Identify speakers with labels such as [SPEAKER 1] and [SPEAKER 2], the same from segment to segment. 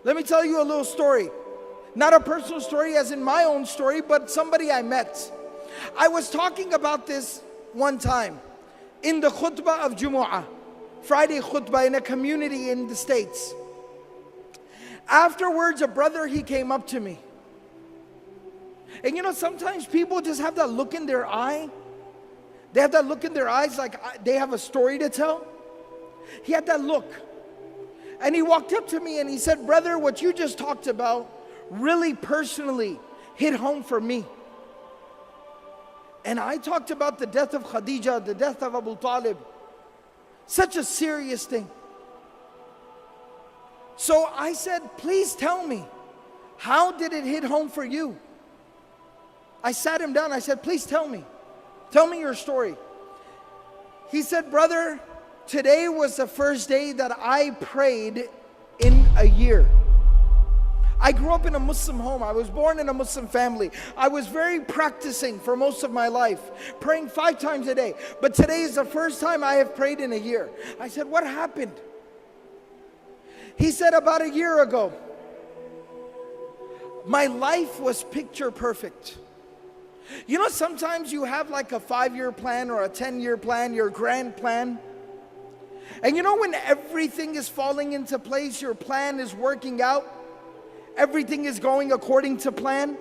[SPEAKER 1] Let me tell you a little story. Not a personal story as in my own story, but somebody I met. I was talking about this one time in the khutbah of Jumu'ah, Friday khutbah in a community in the States. Afterwards, a brother, he came up to me. And you know, sometimes people just have that look in their eye. They have that look in their eyes like they have a story to tell. He had that look. And he walked up to me and he said, brother, what you just talked about really personally hit home for me. And I talked about the death of Khadija, the death of Abu Talib. Such a serious thing. So I said, please tell me, how did it hit home for you? I sat him down, I said, please tell me your story. He said, brother, today was the first day that I prayed in a year. I grew up in a Muslim home. I was born in a Muslim family. I was very practicing for most of my life, praying 5 times a day. But today is the first time I have prayed in a year. I said, what happened? He said, about a year ago, my life was picture perfect. You know, sometimes you have like a 5-year plan or a 10-year plan, your grand plan. And you know, when everything is falling into place, your plan is working out, everything is going according to plan.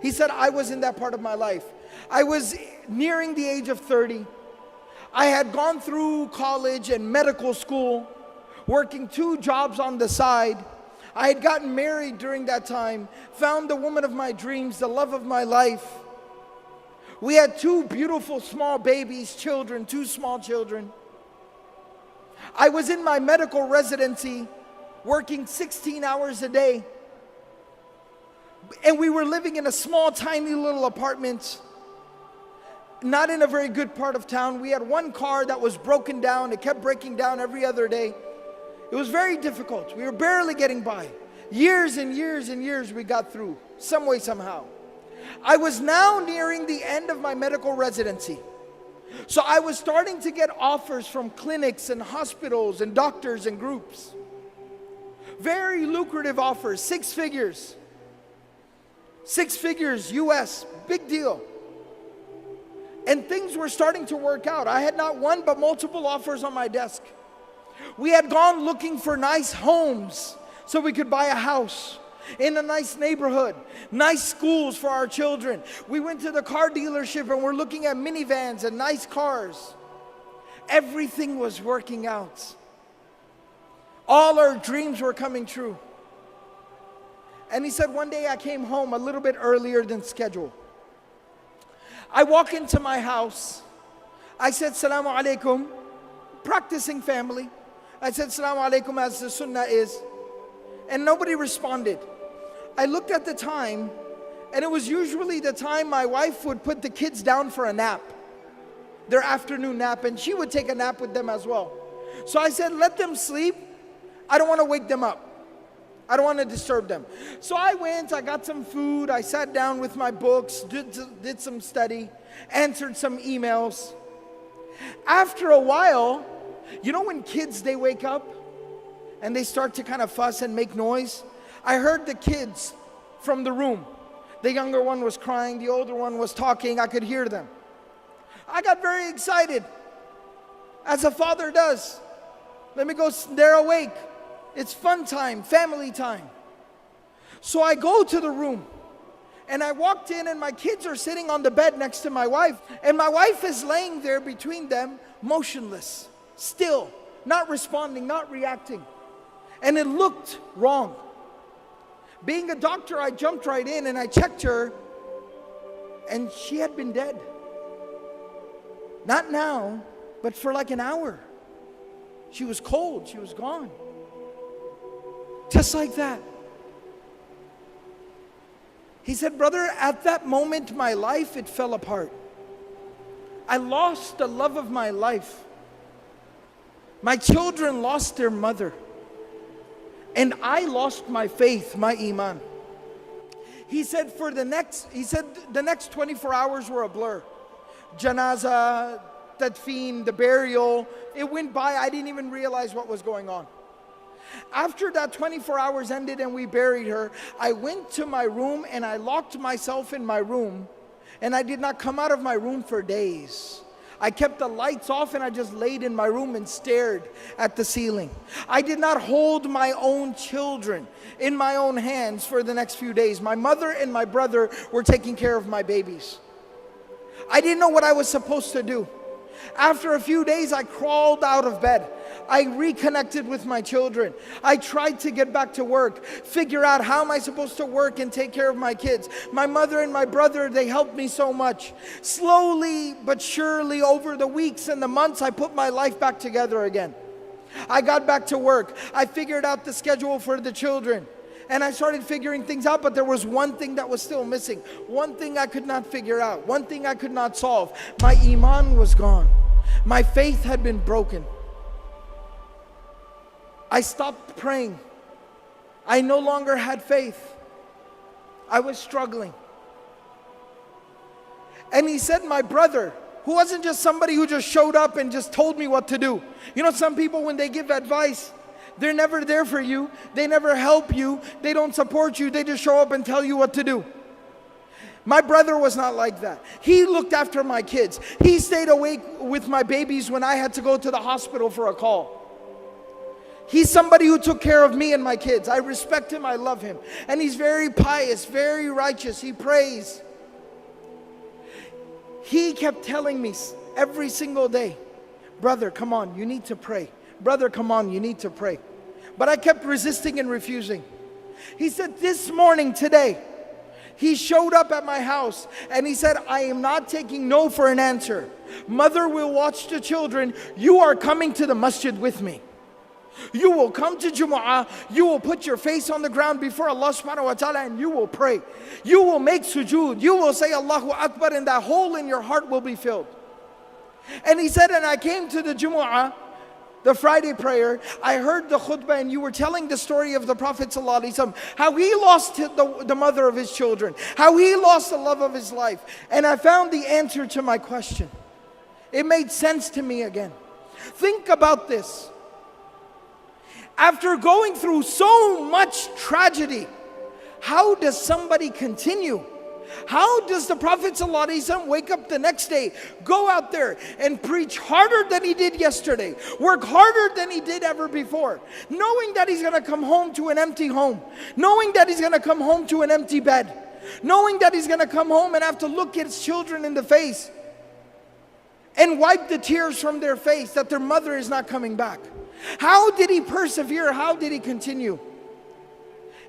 [SPEAKER 1] He said, I was in that part of my life. I was nearing the age of 30. I had gone through college and medical school, working 2 jobs on the side. I had gotten married during that time, found the woman of my dreams, the love of my life. We had 2 beautiful small babies, children, 2 small children. I was in my medical residency, working 16 hours a day. And we were living in a small, tiny little apartment, not in a very good part of town. We had 1 car that was broken down. It kept breaking down every other day. It was very difficult. We were barely getting by. Years and years and years we got through, some way, somehow. I was now nearing the end of my medical residency. So I was starting to get offers from clinics and hospitals and doctors and groups. Very lucrative offers, 6 figures. 6 figures US, big deal. And things were starting to work out. I had not one but multiple offers on my desk. We had gone looking for nice homes so we could buy a house in a nice neighborhood, nice schools for our children. We went to the car dealership and we're looking at minivans and nice cars. Everything was working out. All our dreams were coming true. And he said, one day I came home a little bit earlier than scheduled. I walk into my house. I said, Salamu alaikum, practicing family. I said, Salamu alaikum, as the sunnah is. And nobody responded. I looked at the time, and it was usually the time my wife would put the kids down for a nap, their afternoon nap, and she would take a nap with them as well. So I said, let them sleep. I don't want to wake them up. I don't want to disturb them. So I went, I got some food, I sat down with my books, did some study, answered some emails. After a while, you know when kids, they wake up and they start to kind of fuss and make noise? I heard the kids from the room. The younger one was crying, the older one was talking, I could hear them. I got very excited, as a father does. Let me go, they're awake. It's fun time, family time. So I go to the room and I walked in and my kids are sitting on the bed next to my wife. And my wife is laying there between them, motionless, still, not responding, not reacting. And it looked wrong. Being a doctor, I jumped right in and I checked her and she had been dead. Not now, but for like an hour. She was cold, she was gone. Just like that. He said, brother, at that moment, my life, it fell apart. I lost the love of my life. My children lost their mother. And I lost my faith, my Imaan. He said, the next 24 hours were a blur. Janaza, tadfeen, the burial, it went by. I didn't even realize what was going on. After that 24 hours ended and we buried her, I went to my room and I locked myself in my room, and I did not come out of my room for days. I kept the lights off and I just laid in my room and stared at the ceiling. I did not hold my own children in my own hands for the next few days. My mother and my brother were taking care of my babies. I didn't know what I was supposed to do. After a few days, I crawled out of bed. I reconnected with my children. I tried to get back to work, figure out how am I supposed to work and take care of my kids. My mother and my brother, they helped me so much. Slowly but surely, over the weeks and the months, I put my life back together again. I got back to work. I figured out the schedule for the children. And I started figuring things out, but there was one thing that was still missing. One thing I could not figure out. One thing I could not solve. My Imaan was gone. My faith had been broken. I stopped praying. I no longer had faith. I was struggling. And he said, my brother, who wasn't just somebody who just showed up and just told me what to do. You know, some people, when they give advice, they're never there for you. They never help you. They don't support you. They just show up and tell you what to do. My brother was not like that. He looked after my kids. He stayed awake with my babies when I had to go to the hospital for a call. He's somebody who took care of me and my kids. I respect him. I love him. And he's very pious, very righteous. He prays. He kept telling me every single day, brother, come on, you need to pray. Brother, come on, you need to pray. But I kept resisting and refusing. He said, this morning, today, he showed up at my house and he said, I am not taking no for an answer. Mother will watch the children. You are coming to the masjid with me. You will come to Jumu'ah. You will put your face on the ground before Allah subhanahu wa ta'ala and you will pray. You will make sujood. You will say Allahu Akbar and that hole in your heart will be filled. And he said, and I came to the Jumu'ah, the Friday prayer, I heard the khutbah and you were telling the story of the Prophet ﷺ, how he lost the mother of his children, how he lost the love of his life. And I found the answer to my question. It made sense to me again. Think about this. After going through so much tragedy, how does somebody continue? How does the Prophet ﷺ wake up the next day, go out there and preach harder than he did yesterday, work harder than he did ever before, knowing that he's going to come home to an empty home, knowing that he's going to come home to an empty bed, knowing that he's going to come home and have to look his children in the face and wipe the tears from their face that their mother is not coming back? How did he persevere? How did he continue?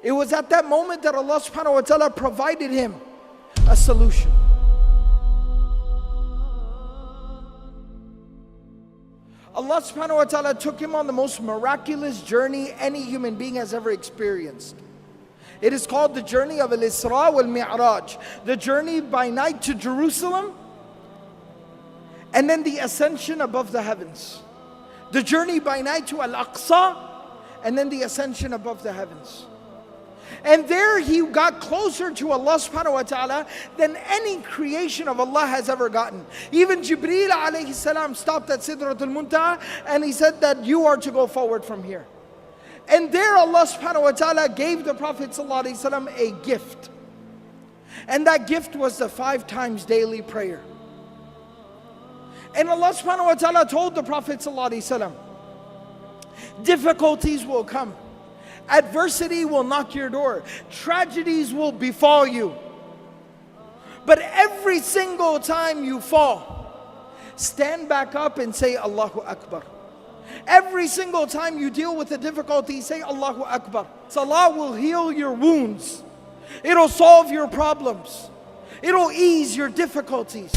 [SPEAKER 1] It was at that moment that Allah subhanahu wa ta'ala provided him a solution. Allah subhanahu wa ta'ala took him on the most miraculous journey any human being has ever experienced. It is called the journey of Al-Isra wal-Mi'raj, the journey by night to Jerusalem, and then the ascension above the heavens. The journey by night to Al-Aqsa, and then the ascension above the heavens. And there he got closer to Allah subhanahu wa ta'ala than any creation of Allah has ever gotten. Even Jibreel alayhi salam stopped at Sidratul Muntaha and he said that you are to go forward from here. And there Allah subhanahu wa ta'ala gave the Prophet sallallahu alayhi wasallam a gift. And that gift was the 5 times daily prayer. And Allah subhanahu wa ta'ala told the Prophet sallallahu alayhi wasallam, difficulties will come. Adversity will knock your door. Tragedies will befall you. But every single time you fall, stand back up and say Allahu Akbar. Every single time you deal with a difficulty, say Allahu Akbar. Salah will heal your wounds. It'll solve your problems. It'll ease your difficulties.